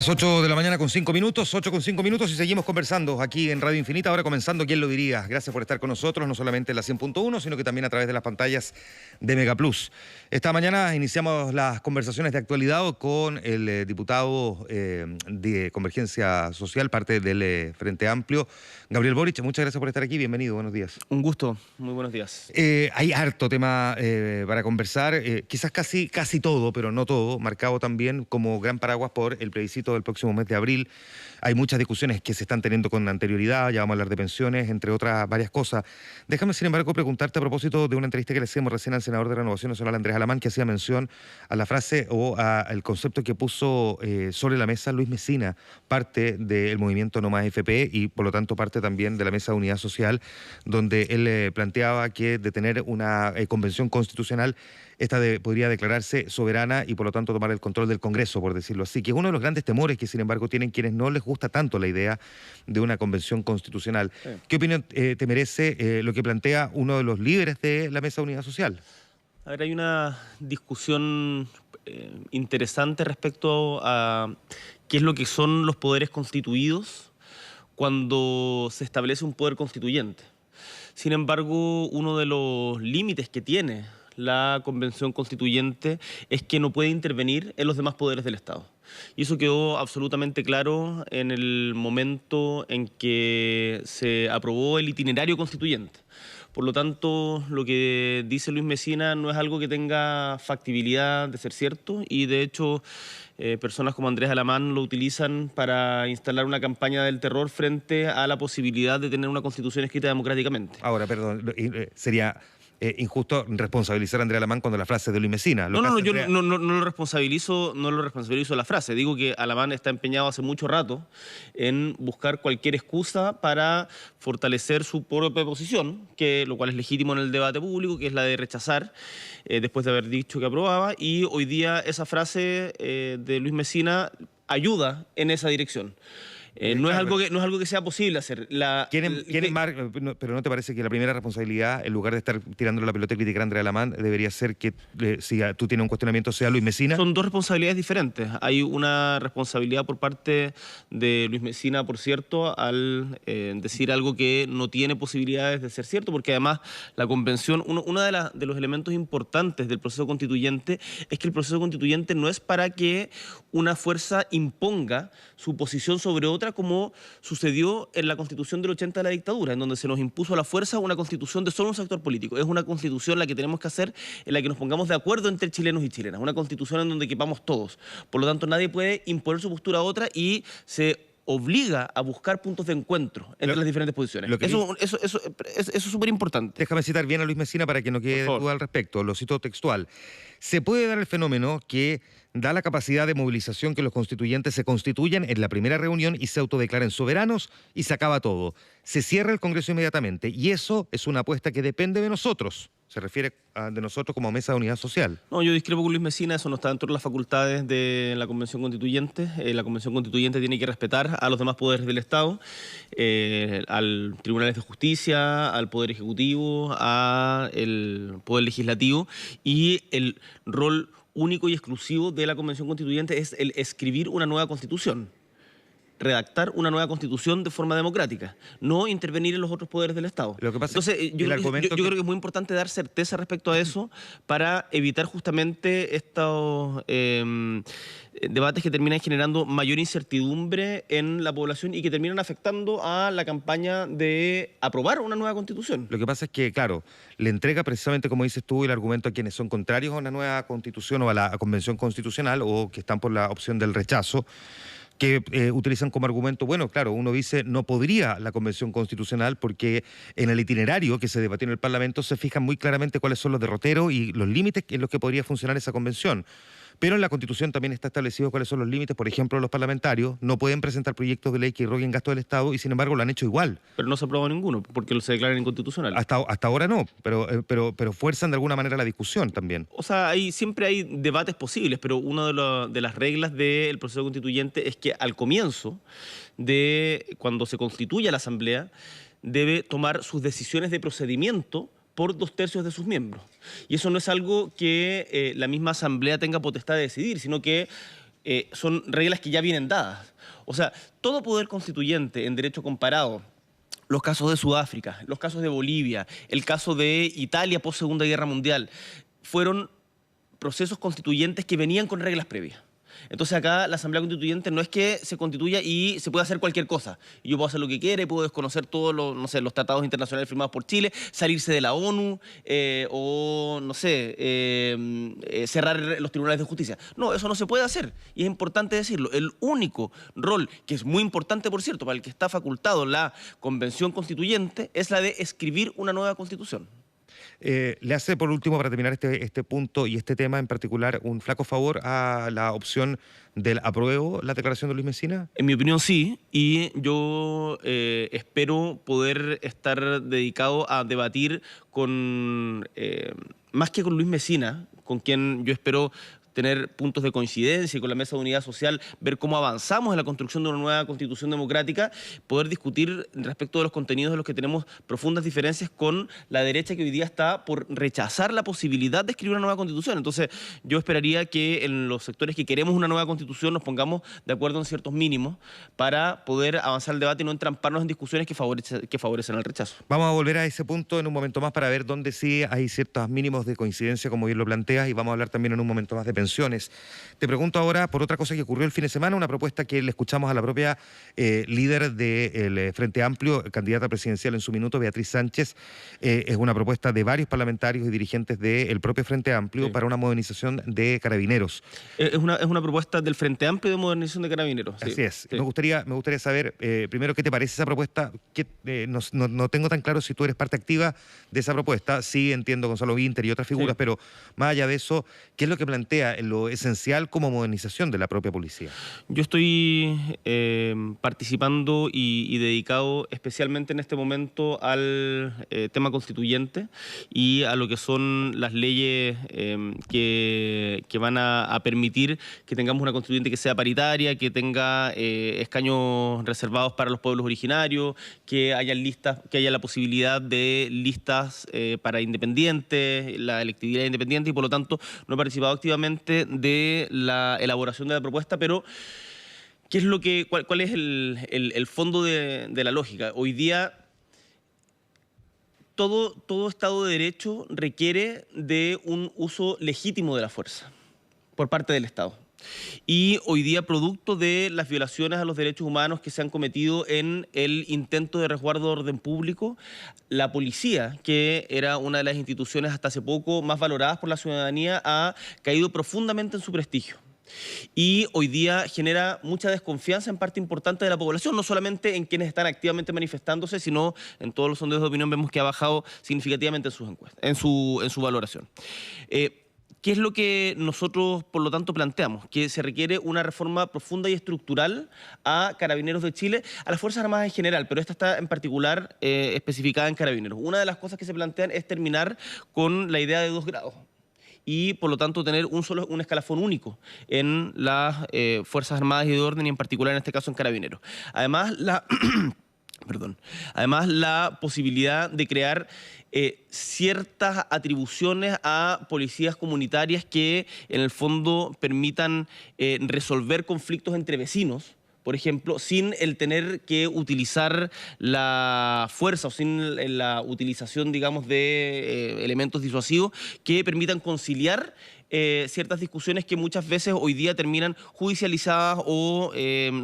8 de la mañana con 5 minutos, 8 con 5 minutos y seguimos conversando aquí en Radio Infinita, ahora comenzando ¿Quién lo diría? Gracias por estar con nosotros, no solamente en la 100.1, sino que también a través de las pantallas de Mega Plus. Esta mañana iniciamos las conversaciones de actualidad con el diputado de Convergencia Social, parte del Frente Amplio, Gabriel Boric. Muchas gracias por estar aquí, bienvenido, buenos días. Un gusto, muy buenos días. Hay harto tema para conversar, quizás casi todo, pero no todo, marcado también como gran paraguas por el plebiscito del próximo mes de abril. Hay muchas discusiones que se están teniendo con anterioridad, ya vamos a hablar de pensiones, entre otras varias cosas. Déjame, sin embargo, preguntarte a propósito de una entrevista que le hacíamos recién al senador de Renovación Nacional, Andrés Alamán, que hacía mención a la frase o al concepto que puso sobre la mesa Luis Mesina, parte del movimiento No Más FP y por lo tanto parte también de la Mesa de Unidad Social, donde él planteaba que de tener una convención constitucional, esta podría declararse soberana y por lo tanto tomar el control del Congreso, por decirlo así, que es uno de los grandes temores que sin embargo tienen quienes no les gusta tanto la idea de una convención constitucional. Sí. ¿Qué opinión te merece lo que plantea uno de los líderes de la Mesa de Unidad Social? A ver, hay una discusión interesante respecto a qué es lo que son los poderes constituidos cuando se establece un poder constituyente. Sin embargo, uno de los límites que tiene la Convención Constituyente es que no puede intervenir en los demás poderes del Estado. Y eso quedó absolutamente claro en el momento en que se aprobó el itinerario constituyente. Por lo tanto, lo que dice Luis Mesina no es algo que tenga factibilidad de ser cierto y de hecho personas como Andrés Alamán lo utilizan para instalar una campaña del terror frente a la posibilidad de tener una constitución escrita democráticamente. Ahora, perdón, sería injusto responsabilizar a Andrés Alamán cuando la frase es de Luis Mesina. Yo no lo responsabilizo la frase. Digo que Alamán está empeñado hace mucho rato en buscar cualquier excusa para fortalecer su propia posición, lo cual es legítimo en el debate público, que es la de rechazar después de haber dicho que aprobaba, y hoy día esa frase de Luis Mesina ayuda en esa dirección. No es algo que sea posible hacer. Pero ¿no te parece que la primera responsabilidad, en lugar de estar tirando la pelota y criticar a Andrés Alamán, debería ser que si tú tienes un cuestionamiento sea Luis Mesina? Son dos responsabilidades diferentes. Hay una responsabilidad por parte de Luis Mesina, por cierto, al decir algo que no tiene posibilidades de ser cierto, porque además la convención, uno de los elementos importantes del proceso constituyente es que el proceso constituyente no es para que una fuerza imponga su posición sobre otra, como sucedió en la Constitución del 80 de la dictadura, en donde se nos impuso a la fuerza una constitución de solo un sector político. Es una constitución la que tenemos que hacer, en la que nos pongamos de acuerdo entre chilenos y chilenas, una constitución en donde quepamos todos. Por lo tanto, nadie puede imponer su postura a otra y se obliga a buscar puntos de encuentro entre las diferentes posiciones. Eso es súper importante. Déjame citar bien a Luis Mesina para que no quede duda al respecto. Lo cito textual. Se puede dar el fenómeno que da la capacidad de movilización que los constituyentes se constituyan en la primera reunión y se autodeclaren soberanos y se acaba todo. Se cierra el Congreso inmediatamente y eso es una apuesta que depende de nosotros. Se refiere de nosotros como Mesa de Unidad Social. No, yo discrepo con Luis Mesina, eso no está dentro de las facultades de la Convención Constituyente. La Convención Constituyente tiene que respetar a los demás poderes del Estado, al Tribunal de Justicia, al Poder Ejecutivo, al Poder Legislativo, y el rol único y exclusivo de la Convención Constituyente es el escribir una nueva Constitución, redactar una nueva Constitución de forma democrática, no intervenir en los otros poderes del Estado. Lo que pasa Entonces, yo creo que es muy importante dar certeza respecto a eso para evitar justamente estos debates que terminan generando mayor incertidumbre en la población y que terminan afectando a la campaña de aprobar una nueva Constitución. Lo que pasa es que, claro, le entrega precisamente, como dices tú, el argumento a quienes son contrarios a una nueva Constitución o a la Convención Constitucional o que están por la opción del rechazo, que utilizan como argumento, bueno, claro, uno dice no podría la Convención Constitucional porque en el itinerario que se debatió en el Parlamento se fijan muy claramente cuáles son los derroteros y los límites en los que podría funcionar esa convención. Pero en la Constitución también está establecido cuáles son los límites. Por ejemplo, los parlamentarios no pueden presentar proyectos de ley que irroguen gasto del Estado y sin embargo lo han hecho igual. Pero no se aprobó ninguno porque se declaran inconstitucionales. Hasta ahora no, pero fuerzan de alguna manera la discusión también. O sea, siempre hay debates posibles, pero una de las reglas del proceso constituyente es que al comienzo cuando se constituya la Asamblea, debe tomar sus decisiones de procedimiento por 2/3 de sus miembros. Y eso no es algo que la misma Asamblea tenga potestad de decidir, sino que son reglas que ya vienen dadas. O sea, todo poder constituyente en derecho comparado, los casos de Sudáfrica, los casos de Bolivia, el caso de Italia post Segunda Guerra Mundial, fueron procesos constituyentes que venían con reglas previas. Entonces acá la Asamblea Constituyente no es que se constituya y se pueda hacer cualquier cosa. Yo puedo hacer lo que quiera y puedo desconocer todos los, no sé, los tratados internacionales firmados por Chile, salirse de la ONU o, no sé, cerrar los tribunales de justicia. No, eso no se puede hacer y es importante decirlo. El único rol, que es muy importante, por cierto, para el que está facultado la Convención Constituyente, es la de escribir una nueva Constitución. ¿Le hace, por último, para terminar este punto y este tema en particular, un flaco favor a la opción del apruebo la declaración de Luis Messina? En mi opinión sí, y yo espero poder estar dedicado a debatir con, más que con Luis Messina, con quien yo espero tener puntos de coincidencia y con la Mesa de Unidad Social, ver cómo avanzamos en la construcción de una nueva Constitución democrática, poder discutir respecto de los contenidos de los que tenemos profundas diferencias con la derecha que hoy día está por rechazar la posibilidad de escribir una nueva Constitución. Entonces, yo esperaría que en los sectores que queremos una nueva Constitución nos pongamos de acuerdo en ciertos mínimos para poder avanzar el debate y no entramparnos en discusiones que favorecen el rechazo. Vamos a volver a ese punto en un momento más para ver dónde sí hay ciertos mínimos de coincidencia, como bien lo planteas, y vamos a hablar también en un momento más de pensiones. Te pregunto ahora por otra cosa que ocurrió el fin de semana, una propuesta que le escuchamos a la propia líder del Frente Amplio, candidata presidencial en su minuto, Beatriz Sánchez. Es una propuesta de varios parlamentarios y dirigentes del propio Frente Amplio para una modernización de Carabineros. Es una propuesta del Frente Amplio de modernización de Carabineros. Sí. Así es. Sí. Me gustaría saber, primero, ¿qué te parece esa propuesta? No tengo tan claro si tú eres parte activa de esa propuesta. Sí, entiendo Gonzalo Vinter y otras figuras, pero más allá de eso, ¿qué es lo que plantea en lo esencial como modernización de la propia policía? Yo estoy participando y dedicado especialmente en este momento al tema constituyente y a lo que son las leyes que van a permitir que tengamos una constituyente que sea paritaria, que tenga escaños reservados para los pueblos originarios, que haya listas, que haya la posibilidad de listas para independientes, la electividad independiente, y por lo tanto no he participado activamente de la elaboración de la propuesta, pero ¿qué es cuál es el fondo de la lógica? Hoy día todo Estado de Derecho requiere de un uso legítimo de la fuerza por parte del Estado. Y hoy día, producto de las violaciones a los derechos humanos que se han cometido en el intento de resguardo de orden público, la policía, que era una de las instituciones hasta hace poco más valoradas por la ciudadanía, ha caído profundamente en su prestigio. Y hoy día genera mucha desconfianza en parte importante de la población, no solamente en quienes están activamente manifestándose, sino en todos los sondeos de opinión vemos que ha bajado significativamente en sus encuestas, en su valoración. ¿Qué es lo que nosotros, por lo tanto, planteamos? Que se requiere una reforma profunda y estructural a Carabineros de Chile, a las Fuerzas Armadas en general, pero esta está en particular especificada en Carabineros. Una de las cosas que se plantean es terminar con la idea de 2 grados y, por lo tanto, tener un escalafón único en las Fuerzas Armadas y de Orden, y en particular, en este caso, en Carabineros. Además, la posibilidad de crear ciertas atribuciones a policías comunitarias que en el fondo permitan resolver conflictos entre vecinos, por ejemplo, sin el tener que utilizar la fuerza o sin la utilización, digamos, de elementos disuasivos que permitan conciliar ciertas discusiones que muchas veces hoy día terminan judicializadas o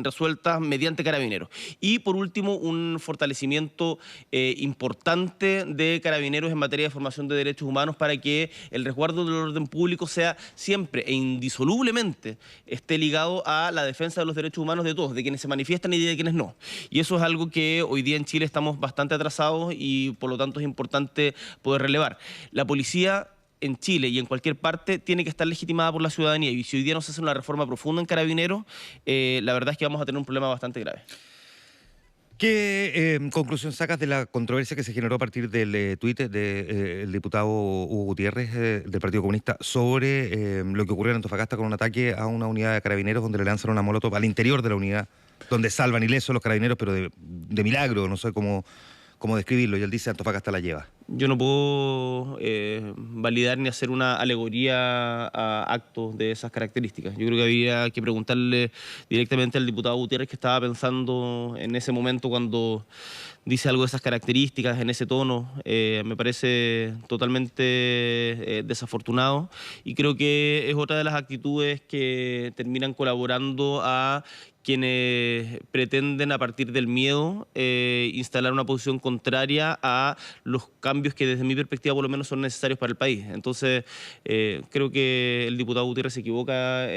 resueltas mediante Carabineros. Y por último, un fortalecimiento importante de Carabineros en materia de formación de derechos humanos para que el resguardo del orden público sea siempre e indisolublemente esté ligado a la defensa de los derechos humanos de todos, de quienes se manifiestan y de quienes no. Y eso es algo que hoy día en Chile estamos bastante atrasados y por lo tanto es importante poder relevar. La policía en Chile y en cualquier parte tiene que estar legitimada por la ciudadanía, y si hoy día no se hace una reforma profunda en Carabineros, la verdad es que vamos a tener un problema bastante grave. ¿Qué conclusión sacas de la controversia que se generó a partir del tuit del diputado Hugo Gutiérrez del Partido Comunista sobre lo que ocurrió en Antofagasta con un ataque a una unidad de Carabineros donde le lanzan una molotov al interior de la unidad, donde salvan ilesos los carabineros, pero de milagro, no sé cómo describirlo, y él dice Antofagasta la lleva? Yo no puedo validar ni hacer una alegoría a actos de esas características. Yo creo que habría que preguntarle directamente al diputado Gutiérrez qué estaba pensando en ese momento cuando dice algo de esas características, en ese tono. Me parece totalmente desafortunado y creo que es otra de las actitudes que terminan colaborando a quienes pretenden a partir del miedo instalar una posición contraria a los cambios que desde mi perspectiva por lo menos son necesarios para el país. Entonces creo que el diputado Gutiérrez se equivoca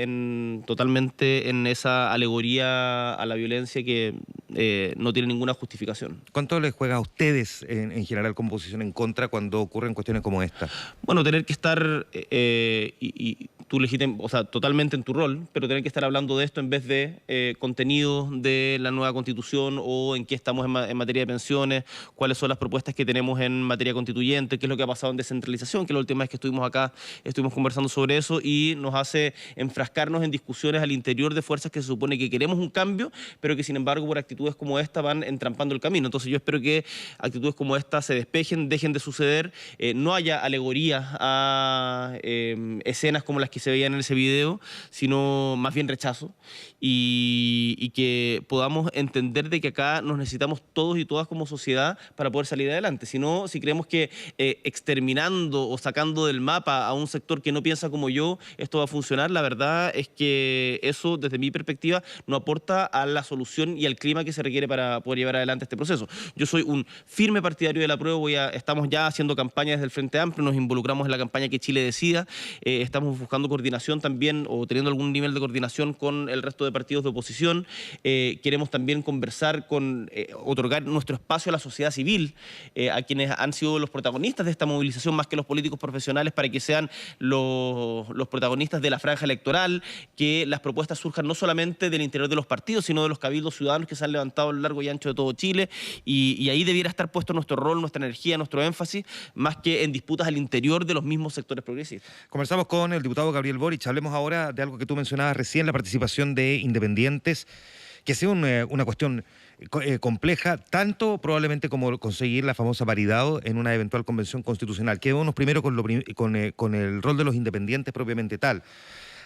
totalmente en esa alegoría a la violencia que no tiene ninguna justificación. ¿Cuánto les juega a ustedes en general como posición en contra cuando ocurren cuestiones como esta? Bueno, tener que estar, y tú o sea, totalmente en tu rol, pero tener que estar hablando de esto en vez de contenido de la nueva Constitución o en qué estamos en materia de pensiones, cuáles son las propuestas que tenemos en materia constituyente, qué es lo que ha pasado en descentralización, que la última vez que estuvimos acá estuvimos conversando sobre eso y nos hace enfrascarnos en discusiones al interior de fuerzas que se supone que queremos un cambio, pero que sin embargo por actitudes como esta van entrampando el camino. Entonces yo espero que actitudes como esta se despejen, dejen de suceder, no haya alegorías a escenas como las que se veían en ese video, sino más bien rechazo y que podamos entender de que acá nos necesitamos todos y todas como sociedad para poder salir adelante. Si creemos que exterminando o sacando del mapa a un sector que no piensa como yo, esto va a funcionar, la verdad es que eso, desde mi perspectiva, no aporta a la solución y al clima que se requiere para poder llevar adelante este proceso. Yo soy un firme partidario del apruebo, estamos ya haciendo campaña desde el Frente Amplio, nos involucramos en la campaña Que Chile Decida, estamos buscando coordinación también o teniendo algún nivel de coordinación con el resto de partidos de oposición. Queremos también conversar otorgar nuestro espacio a la sociedad civil, a quienes han sido los protagonistas de esta movilización más que los políticos profesionales, para que sean los protagonistas de la franja electoral, que las propuestas surjan no solamente del interior de los partidos, sino de los cabildos ciudadanos que se han levantado a lo largo y ancho de todo Chile, y ahí debiera estar puesto nuestro rol, nuestra energía, nuestro énfasis, más que en disputas al interior de los mismos sectores progresistas. Conversamos con el diputado Gabriel Boric. Hablemos ahora de algo que tú mencionabas recién, la participación de independientes, que ha sido una cuestión compleja, tanto probablemente como conseguir la famosa paridad en una eventual convención constitucional. Quedémonos primero con el rol de los independientes propiamente tal.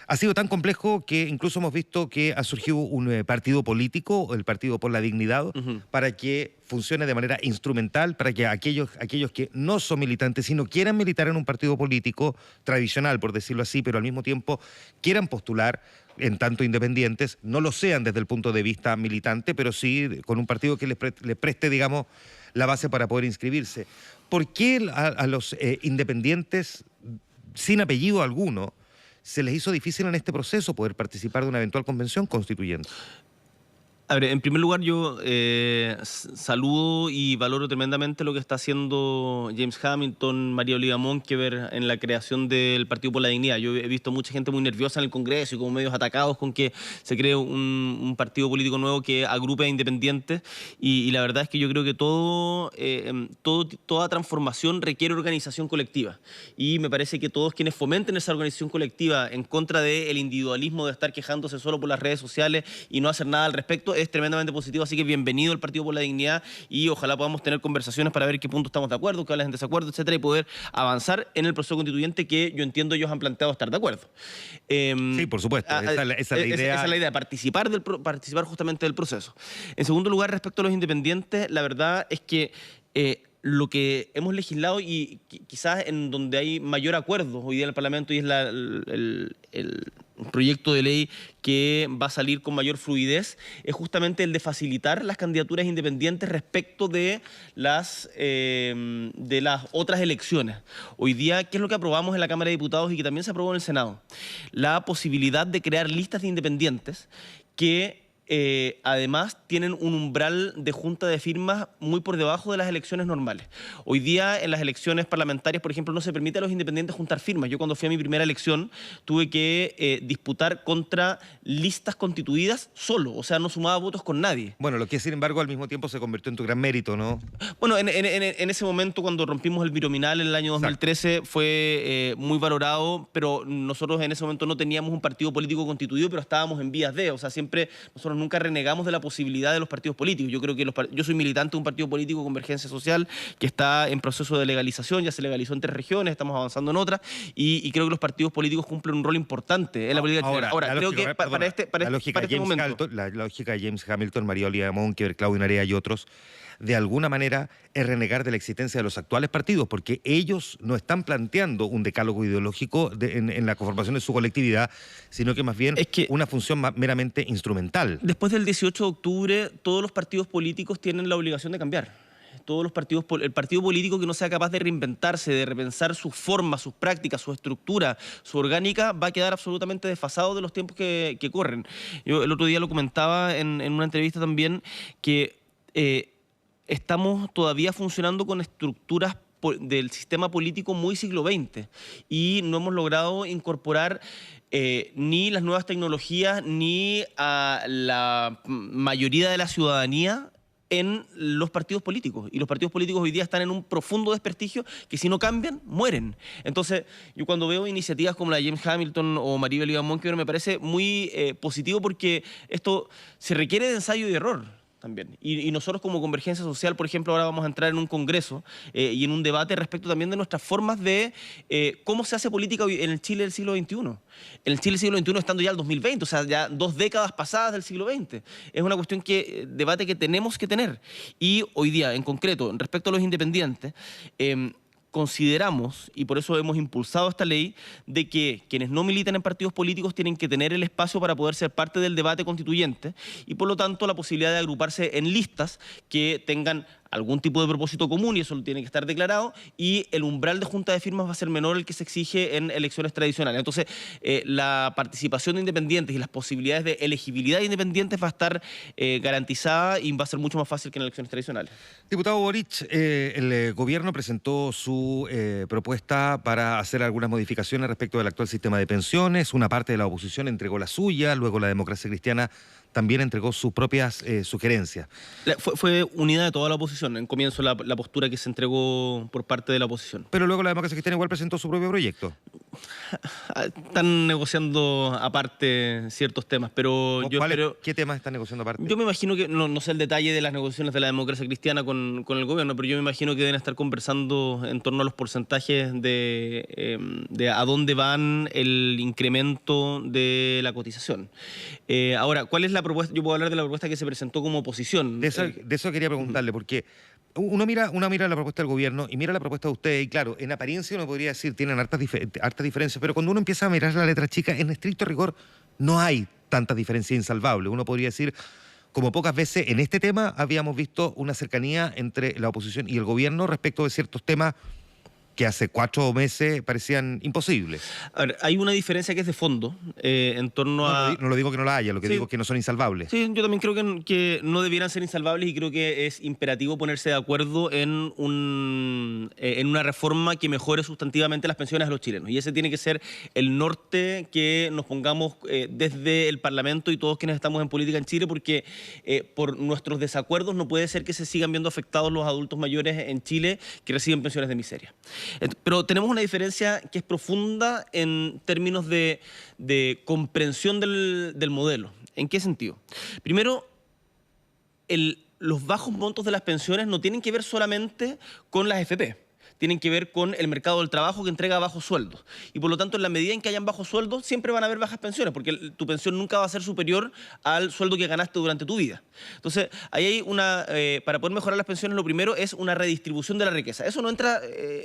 Ha sido tan complejo que incluso hemos visto que ha surgido un partido político, el Partido por la Dignidad, para que funcione de manera instrumental, para que aquellos que no son militantes, sino quieran militar en un partido político tradicional, por decirlo así, pero al mismo tiempo quieran postular en tanto independientes, no lo sean desde el punto de vista militante, pero sí con un partido que les preste, digamos, la base para poder inscribirse. ¿Por qué a los independientes, sin apellido alguno, se les hizo difícil en este proceso poder participar de una eventual convención constituyente? A ver, en primer lugar yo saludo y valoro tremendamente lo que está haciendo James Hamilton, María Oliva Monkever en la creación del Partido por la Dignidad. Yo he visto mucha gente muy nerviosa en el Congreso y como medios atacados con que se cree un partido político nuevo que agrupe a independientes y la verdad es que yo creo que toda transformación requiere organización colectiva y me parece que todos quienes fomenten esa organización colectiva en contra del individualismo de estar quejándose solo por las redes sociales y no hacer nada al respecto es tremendamente positivo, así que bienvenido al Partido por la Dignidad y ojalá podamos tener conversaciones para ver qué puntos estamos de acuerdo, qué hablas en desacuerdo, etcétera, y poder avanzar en el proceso constituyente que yo entiendo ellos han planteado estar de acuerdo. Sí, por supuesto, esa es la idea. Esa es la idea, participar justamente del proceso. En segundo lugar, respecto a los independientes, la verdad es que lo que hemos legislado y quizás en donde hay mayor acuerdo hoy día en el Parlamento y es el proyecto de ley que va a salir con mayor fluidez, es justamente el de facilitar las candidaturas independientes respecto de las otras elecciones. Hoy día, ¿qué es lo que aprobamos en la Cámara de Diputados y que también se aprobó en el Senado? La posibilidad de crear listas de independientes que además tienen un umbral de junta de firmas muy por debajo de las elecciones normales. Hoy día en las elecciones parlamentarias, por ejemplo, no se permite a los independientes juntar firmas. Yo cuando fui a mi primera elección tuve que disputar contra listas constituidas solo, o sea, no sumaba votos con nadie. Bueno, lo que sin embargo al mismo tiempo se convirtió en tu gran mérito, ¿no? Bueno, en ese momento cuando rompimos el binominal en el año 2013 fue muy valorado, pero nosotros en ese momento no teníamos un partido político constituido, pero estábamos en vías de, o sea, siempre nosotros nunca renegamos de la posibilidad pluralidad de los partidos políticos. Yo creo que yo soy militante de un partido político, Convergencia Social, que está en proceso de legalización, ya se legalizó en 3 regiones, estamos avanzando en otras, y creo que los partidos políticos cumplen un rol importante en la política chilena. Ahora, creo que para este momento... La lógica de James Hamilton, María Olivia Monkever, Claudio Narea y otros, de alguna manera es renegar de la existencia de los actuales partidos, porque ellos no están planteando un decálogo ideológico en la conformación de su colectividad, sino que más bien es que una función meramente instrumental. Después del 18 de octubre, todos los partidos políticos tienen la obligación de cambiar. El partido político que no sea capaz de reinventarse, de repensar sus formas, sus prácticas, su estructura, su orgánica, va a quedar absolutamente desfasado de los tiempos que corren. Yo el otro día lo comentaba en una entrevista también, que estamos todavía funcionando con estructuras del sistema político muy siglo XX y no hemos logrado incorporar ni las nuevas tecnologías ni a la mayoría de la ciudadanía en los partidos políticos. Y los partidos políticos hoy día están en un profundo desprestigio que si no cambian, mueren. Entonces, yo cuando veo iniciativas como la de James Hamilton o María Olivia Monkever me parece muy positivo, porque esto se requiere de ensayo y error también. Y nosotros como Convergencia Social, por ejemplo, ahora vamos a entrar en un congreso y en un debate respecto también de nuestras formas de cómo se hace política en el Chile del siglo XXI. En el Chile del siglo XXI estando ya el 2020, o sea, ya 2 décadas pasadas del siglo XX. Es una cuestión debate que tenemos que tener. Y hoy día, en concreto, respecto a los independientes, consideramos, y por eso hemos impulsado esta ley, de que quienes no militan en partidos políticos tienen que tener el espacio para poder ser parte del debate constituyente y por lo tanto la posibilidad de agruparse en listas que tengan algún tipo de propósito común, y eso tiene que estar declarado, y el umbral de junta de firmas va a ser menor el que se exige en elecciones tradicionales. Entonces, la participación de independientes y las posibilidades de elegibilidad de independientes va a estar garantizada y va a ser mucho más fácil que en elecciones tradicionales. Diputado Boric, el gobierno presentó su propuesta para hacer algunas modificaciones respecto del actual sistema de pensiones. Una parte de la oposición entregó la suya, luego la Democracia Cristiana también entregó sus propias sugerencias. Fue unidad de toda la oposición, en comienzo la postura que se entregó por parte de la oposición. Pero luego la Democracia Cristiana igual presentó su propio proyecto. Están negociando aparte ciertos temas, pero ¿Qué temas están negociando aparte? Yo me imagino que, no sé el detalle de las negociaciones de la Democracia Cristiana con el gobierno, pero yo me imagino que deben estar conversando en torno a los porcentajes de a dónde van el incremento de la cotización. Ahora, ¿cuál es la propuesta? Yo puedo hablar de la propuesta que se presentó como oposición. De eso quería preguntarle, porque uno mira la propuesta del gobierno y mira la propuesta de ustedes, y claro, en apariencia uno podría decir tienen hartas diferencias, pero cuando uno empieza a mirar la letra chica, en estricto rigor no hay tantas diferencias insalvables. Uno podría decir, como pocas veces en este tema habíamos visto una cercanía entre la oposición y el gobierno respecto de ciertos temas que hace 4 meses parecían imposibles. A ver, hay una diferencia que es de fondo en torno a... No lo digo que no la haya, lo que digo es que no son insalvables. Sí, yo también creo que no debieran ser insalvables, y creo que es imperativo ponerse de acuerdo en una reforma que mejore sustantivamente las pensiones a los chilenos. Y ese tiene que ser el norte que nos pongamos desde el Parlamento y todos quienes estamos en política en Chile, porque por nuestros desacuerdos no puede ser que se sigan viendo afectados los adultos mayores en Chile que reciben pensiones de miseria. Pero tenemos una diferencia que es profunda en términos de comprensión del modelo. ¿En qué sentido? Primero, los bajos montos de las pensiones no tienen que ver solamente con las FP. Tienen que ver con el mercado del trabajo, que entrega bajos sueldos. Y por lo tanto, en la medida en que hayan bajos sueldos, siempre van a haber bajas pensiones, porque tu pensión nunca va a ser superior al sueldo que ganaste durante tu vida. Entonces, ahí hay para poder mejorar las pensiones, lo primero es una redistribución de la riqueza. Eso no entra,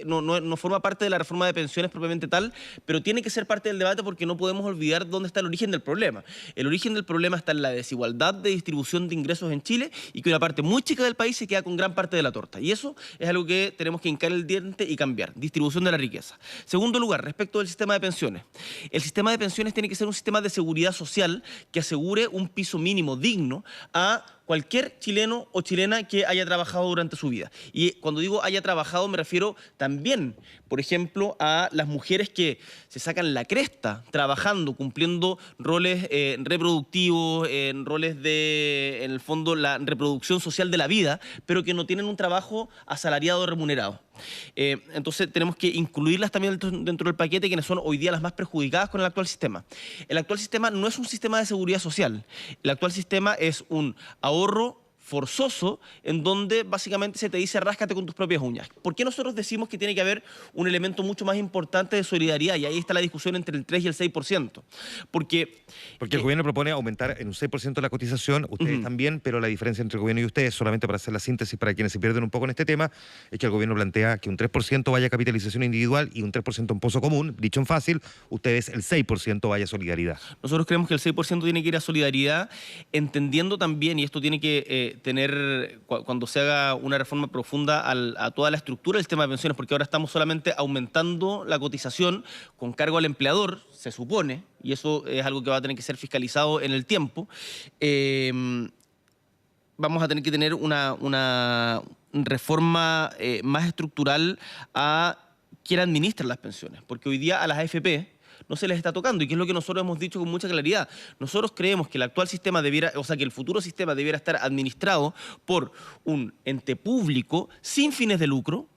no forma parte de la reforma de pensiones propiamente tal, pero tiene que ser parte del debate, porque no podemos olvidar dónde está el origen del problema. El origen del problema está en la desigualdad de distribución de ingresos en Chile, y que una parte muy chica del país se queda con gran parte de la torta. Y eso es algo que tenemos que hincar el diente y cambiar. Distribución de la riqueza. Segundo lugar, respecto del sistema de pensiones. El sistema de pensiones tiene que ser un sistema de seguridad social que asegure un piso mínimo digno a cualquier chileno o chilena que haya trabajado durante su vida. Y cuando digo haya trabajado, me refiero también, por ejemplo, a las mujeres que se sacan la cresta trabajando, cumpliendo roles reproductivos, en roles de, en el fondo, la reproducción social de la vida, pero que no tienen un trabajo asalariado o remunerado. Entonces tenemos que incluirlas también dentro del paquete, quienes son hoy día las más perjudicadas con el actual sistema. El actual sistema no es un sistema de seguridad social. El actual sistema es un ahorro ahorro forzoso, en donde básicamente se te dice ráscate con tus propias uñas. ¿Por qué nosotros decimos que tiene que haber un elemento mucho más importante de solidaridad? Y ahí está la discusión entre el 3 y el 6%. Porque el gobierno propone aumentar en un 6% la cotización, ustedes también, pero la diferencia entre el gobierno y ustedes, solamente para hacer la síntesis para quienes se pierden un poco en este tema, es que el gobierno plantea que un 3% vaya a capitalización individual y un 3% en pozo común, dicho en fácil, ustedes el 6% vaya a solidaridad. Nosotros creemos que el 6% tiene que ir a solidaridad, entendiendo también, y esto tiene que tener, cuando se haga una reforma profunda a toda la estructura del sistema de pensiones, porque ahora estamos solamente aumentando la cotización con cargo al empleador, se supone, y eso es algo que va a tener que ser fiscalizado en el tiempo. Vamos a tener que tener una reforma más estructural a quién administra las pensiones, porque hoy día a las AFP no se les está tocando, y que es lo que nosotros hemos dicho con mucha claridad. Nosotros creemos que el actual sistema debiera, o sea, que el futuro sistema debiera estar administrado por un ente público sin fines de lucro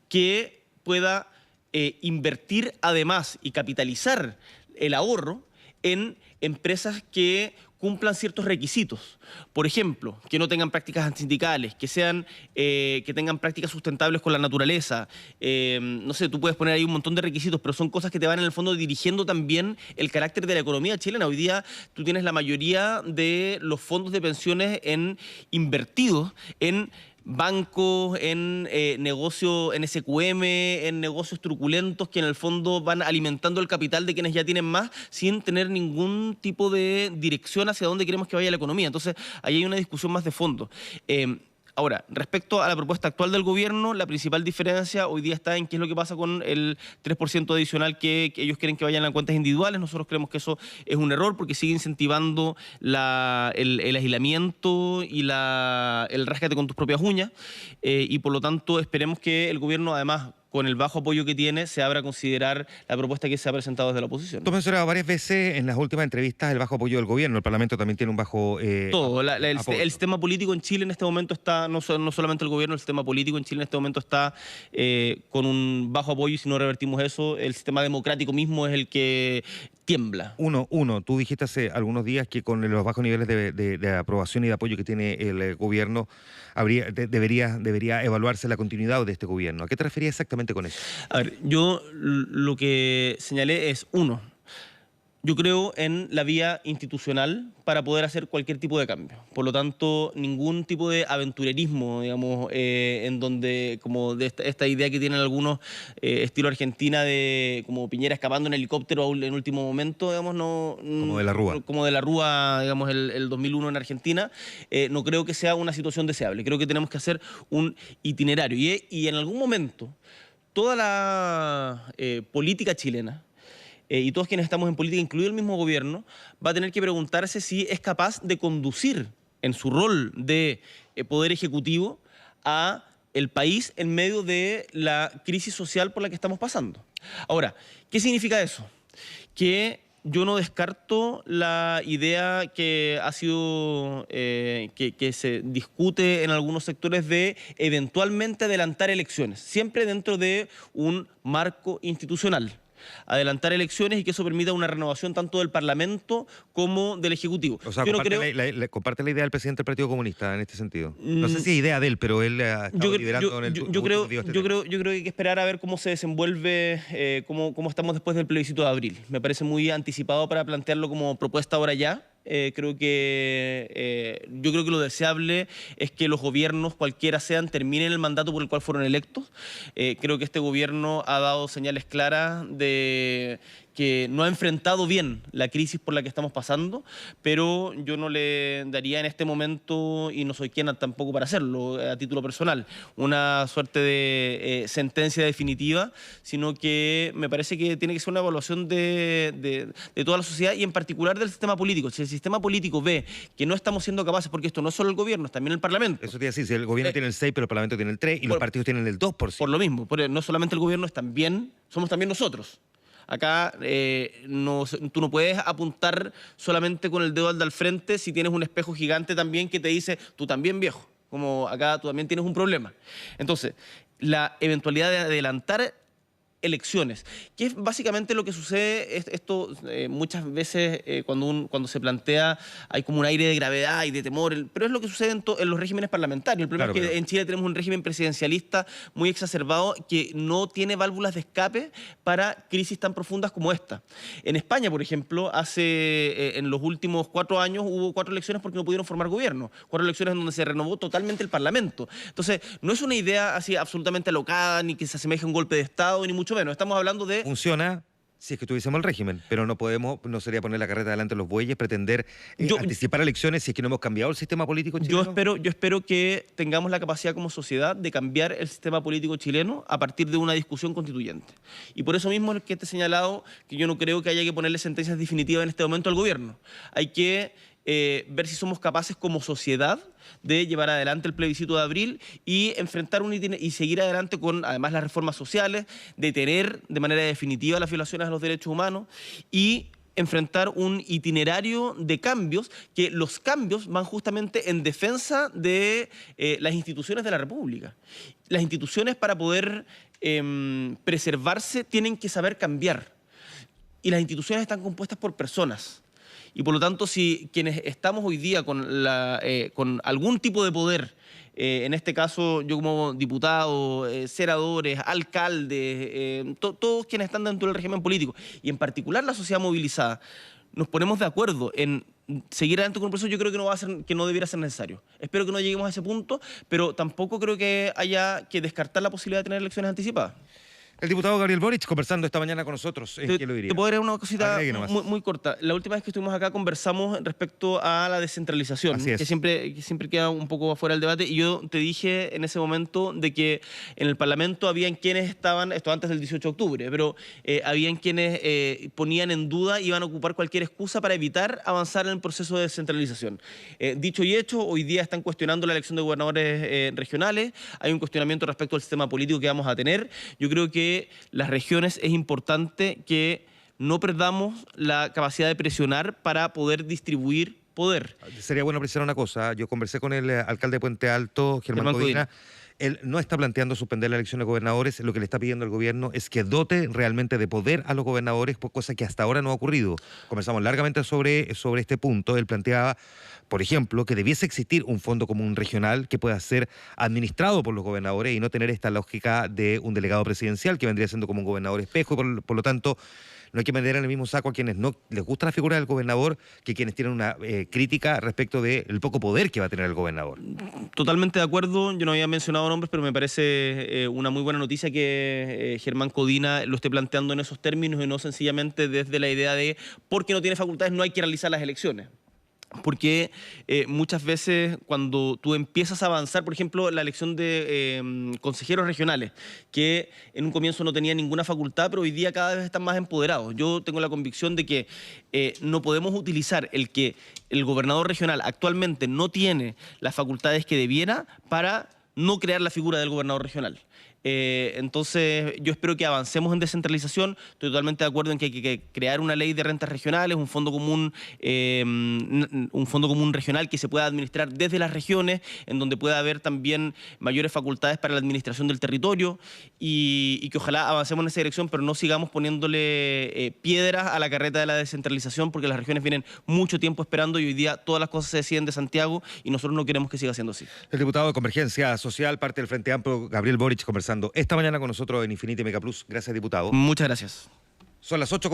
que pueda invertir además y capitalizar el ahorro en empresas que cumplan ciertos requisitos. Por ejemplo, que no tengan prácticas antisindicales, que tengan prácticas sustentables con la naturaleza. No sé, tú puedes poner ahí un montón de requisitos, pero son cosas que te van en el fondo dirigiendo también el carácter de la economía chilena. Hoy día tú tienes la mayoría de los fondos de pensiones invertidos en bancos, en negocios, en SQM, en negocios truculentos que en el fondo van alimentando el capital de quienes ya tienen más sin tener ningún tipo de dirección hacia dónde queremos que vaya la economía. Entonces, ahí hay una discusión más de fondo. Ahora, respecto a la propuesta actual del gobierno, la principal diferencia hoy día está en qué es lo que pasa con el 3% adicional que ellos quieren que vayan a cuentas individuales. Nosotros creemos que eso es un error porque sigue incentivando el aislamiento y el ráscate con tus propias uñas. Y por lo tanto esperemos que el gobierno, además, con el bajo apoyo que tiene, se abra a considerar la propuesta que se ha presentado desde la oposición. Tú has mencionado varias veces en las últimas entrevistas el bajo apoyo del gobierno. El Parlamento también tiene un bajo todo. El sistema político en Chile en este momento está, no solamente el gobierno, el sistema político en Chile en este momento está con un bajo apoyo, y si no revertimos eso, el sistema democrático mismo es el que tiembla. Tú dijiste hace algunos días que con los bajos niveles de aprobación y de apoyo que tiene el gobierno, debería evaluarse la continuidad de este gobierno. ¿A qué te referías exactamente con eso? A ver, yo lo que señalé es, yo creo en la vía institucional para poder hacer cualquier tipo de cambio. Por lo tanto, ningún tipo de aventurerismo, digamos, en donde, como de esta idea que tienen algunos, estilo Argentina, de como Piñera escapando en helicóptero en último momento, digamos, como de la Rúa. Como de la Rúa, digamos, el 2001 en Argentina, no creo que sea una situación deseable. Creo que tenemos que hacer un itinerario. Y en algún momento, toda la política chilena, y todos quienes estamos en política, incluido el mismo gobierno, va a tener que preguntarse si es capaz de conducir en su rol de poder ejecutivo a el país en medio de la crisis social por la que estamos pasando. Ahora, ¿qué significa eso? Que yo no descarto la idea que ha sido, que se discute en algunos sectores de eventualmente adelantar elecciones, siempre dentro de un marco institucional. Adelantar elecciones y que eso permita una renovación tanto del Parlamento como del Ejecutivo. O sea, comparte la idea del presidente del Partido Comunista en este sentido. No sé si es idea de él, pero él ha estado liderando en el yo creo que hay que esperar a ver cómo se desenvuelve, cómo estamos después del plebiscito de abril. Me parece muy anticipado para plantearlo como propuesta ahora ya. Yo creo que lo deseable es que los gobiernos, cualquiera sean, terminen el mandato por el cual fueron electos. Creo que este gobierno ha dado señales claras de que no ha enfrentado bien la crisis por la que estamos pasando, pero yo no le daría en este momento, y no soy quien tampoco para hacerlo, a título personal, una suerte de sentencia definitiva, sino que me parece que tiene que ser una evaluación de toda la sociedad y en particular del sistema político. Si el sistema político ve que no estamos siendo capaces, porque esto no es solo el gobierno, es también el Parlamento. Eso te iba a decir, si el gobierno tiene el 6, pero el Parlamento tiene el 3 y los partidos tienen el 2%. Por lo mismo, no solamente el gobierno, somos también nosotros. Acá tú no puedes apuntar solamente con el dedo al frente si tienes un espejo gigante también que te dice, tú también viejo, como acá tú también tienes un problema. Entonces, la eventualidad de adelantar elecciones, que es básicamente lo que sucede. Esto muchas veces cuando se plantea hay como un aire de gravedad y de temor, pero es lo que sucede en los regímenes parlamentarios. El problema es que en Chile tenemos un régimen presidencialista muy exacerbado que no tiene válvulas de escape para crisis tan profundas como esta. En España, por ejemplo, en los últimos 4 años hubo 4 elecciones porque no pudieron formar gobierno, 4 elecciones en donde se renovó totalmente el Parlamento. Entonces, no es una idea así absolutamente alocada, ni que se asemeje a un golpe de Estado, ni mucho menos. Estamos hablando de... Funciona si es que tuviésemos el régimen, pero no sería poner la carreta delante de los bueyes, pretender anticipar elecciones si es que no hemos cambiado el sistema político chileno. Yo espero que tengamos la capacidad como sociedad de cambiar el sistema político chileno a partir de una discusión constituyente. Y por eso mismo es que te he señalado que yo no creo que haya que ponerle sentencias definitivas en este momento al gobierno. Hay que ver si somos capaces como sociedad de llevar adelante el plebiscito de abril y enfrentar y seguir adelante con además las reformas sociales, detener de manera definitiva las violaciones a los derechos humanos y enfrentar un itinerario de cambios, que los cambios van justamente en defensa de las instituciones de la República. Las instituciones, para poder preservarse, tienen que saber cambiar. Y las instituciones están compuestas por personas. Y por lo tanto, si quienes estamos hoy día con algún tipo de poder, en este caso yo como diputado, senadores, alcaldes, todos quienes están dentro del régimen político, y en particular la sociedad movilizada, nos ponemos de acuerdo en seguir adelante con el proceso, yo creo que no debiera ser necesario. Espero que no lleguemos a ese punto, pero tampoco creo que haya que descartar la posibilidad de tener elecciones anticipadas. El diputado Gabriel Boric conversando esta mañana con nosotros. ¿Qué lo diría? Te puedo agregar una cosita muy corta. La última vez que estuvimos acá conversamos respecto a la descentralización, que siempre queda un poco afuera del debate, y yo te dije en ese momento de que en el Parlamento habían quienes estaban, esto antes del 18 de octubre, pero habían quienes ponían en duda y iban a ocupar cualquier excusa para evitar avanzar en el proceso de descentralización. Dicho y hecho, hoy día están cuestionando la elección de gobernadores regionales, hay un cuestionamiento respecto al sistema político que vamos a tener. Yo creo que las regiones es importante que no perdamos la capacidad de presionar para poder distribuir poder. Sería bueno precisar una cosa. Yo conversé con el alcalde de Puente Alto, Germán Codina. Él no está planteando suspender la elección de gobernadores. Lo que le está pidiendo al gobierno es que dote realmente de poder a los gobernadores, cosa que hasta ahora no ha ocurrido. Conversamos largamente sobre este punto. Él planteaba, por ejemplo, que debiese existir un fondo común regional que pueda ser administrado por los gobernadores y no tener esta lógica de un delegado presidencial que vendría siendo como un gobernador espejo. Y por lo tanto, no hay que meter en el mismo saco a quienes no les gusta la figura del gobernador que quienes tienen una crítica respecto del poco poder que va a tener el gobernador. Totalmente de acuerdo. Yo no había mencionado nombres, pero me parece una muy buena noticia que Germán Codina lo esté planteando en esos términos y no sencillamente desde la idea de porque no tiene facultades no hay que realizar las elecciones. Porque muchas veces cuando tú empiezas a avanzar, por ejemplo, la elección de consejeros regionales, que en un comienzo no tenían ninguna facultad, pero hoy día cada vez están más empoderados. Yo tengo la convicción de que no podemos utilizar el que el gobernador regional actualmente no tiene las facultades que debiera para no crear la figura del gobernador regional. Entonces yo espero que avancemos en descentralización. Estoy totalmente de acuerdo en que hay que crear una ley de rentas regionales, un fondo común regional que se pueda administrar desde las regiones, en donde pueda haber también mayores facultades para la administración del territorio y que ojalá avancemos en esa dirección, pero no sigamos poniéndole piedras a la carreta de la descentralización, porque las regiones vienen mucho tiempo esperando y hoy día todas las cosas se deciden de Santiago y nosotros no queremos que siga siendo así. El diputado de Convergencia Social, parte del Frente Amplio, Gabriel Boric, conversando esta mañana con nosotros en Infinity Mega Plus. Gracias, diputado. Muchas gracias. Son las 8:10.